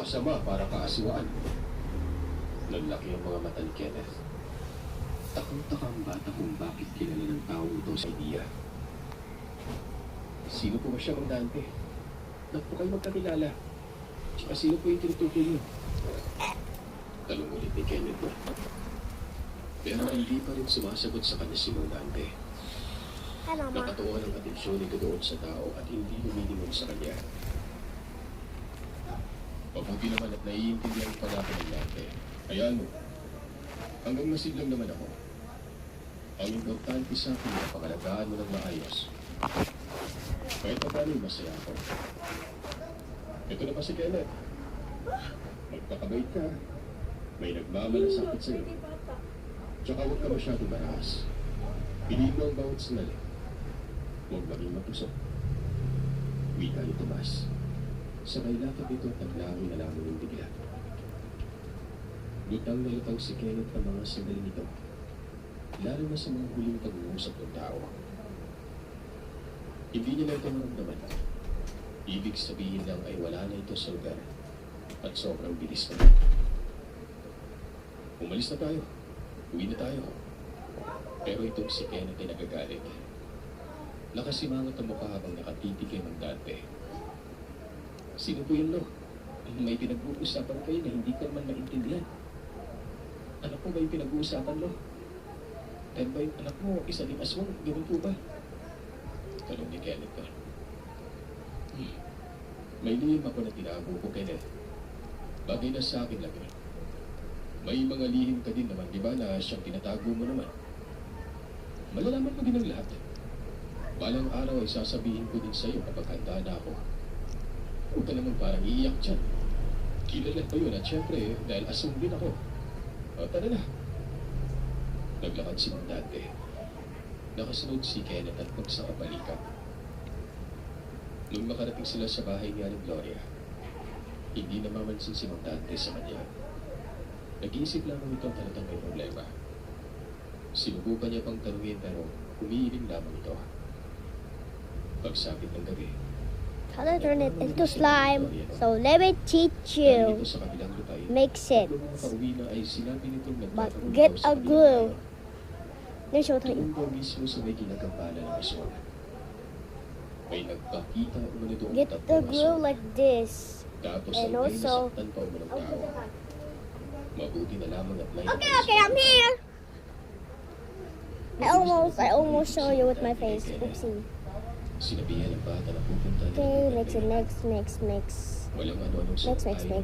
masama para kaasiwaan. Nalaki ang mga mata ni Kenneth. Takang-taka ang bata kung bakit kilala ng taong ito sa idea. Sino po ba siya, Mang Dante? Ba't po kayo magkakilala? Tsaka sino po yung tinutukoy niyo? Talong ulit ni Kenneth. Pero hindi pa rin sumasagot sa kanya si Mang Dante. Hi, Mama. Nakatuwa ng atensyon nito doon sa tao at hindi lumilingon sa kanya. Mabuti naman at naiintindihan pa natin ng Dante. Hayaan mo. Hanggang masiglang naman ako. Ang importante sa akin na pangalagaan mo ng maayos. Kahit pa paano masaya ako. Ito na pa si Kenneth. Magpakabait ka. May nagmamalasakit sa'yo. Tsaka huwag ka masyadong marahas. Piliin mo ang bawat sandali. Huwag maging mapusok. Wika ni Tomas. Sabay lakad ito at naglaho na lamang ng bigla. Lutang na lutang si Kenneth ang mga sandali nito. Lalo na sa mga huling pag-uusap ng tao. Hindi niya na ito maramdaman. Ibig sabihin lang ay wala na ito sa lugar. At sobrang bilis na. Umalis na tayo. Uwi na tayo. Pero itong si Kenneth ay nagagalit. Nakasimangot ang mukha habang nakatitig kay Mang Dante. Sino po yun, Lo? May pinag-uusapan kayo na hindi ka naman maintindihan. Ano po ba yung pinag-uusapan, Lo? Dahil ba yung anak mo, isa ring aswang? Ganun po ba? Tanong ni Kenneth ka. May lihim ako na tinago ko, Kenneth. Bagay na sa akin lang yun. May mga lihim ka din naman, di ba, na siyang tinatago mo naman. Malalaman mo din ang lahat. Balang araw ay sasabihin ko din sa'yo kapag handa na ako. Huwag ka naman parang iiyak dyan. Kilala pa yun at syempre, dahil asong din ako. O, tara na. Naglakad si Mang Dante. Nakasunod si Kenneth at magsakabalikan. Nung makarating sila sa bahay ni Aling Gloria, hindi namamansin si Mang Dante sa kanya. Nag-iisip lamang ito talagang may problema. Sinubukan niya pang tanungin pero umiiling lamang ito. Pagsapit ng gabi, How to turn it into slime. So let me teach you. Mix it. But get a glue. Let me show it to you. Get the glue like this. And also... Okay, I'm here. I almost show you with my face. Oopsie. Okay, mix it, mix. Walang ano-anong Mix.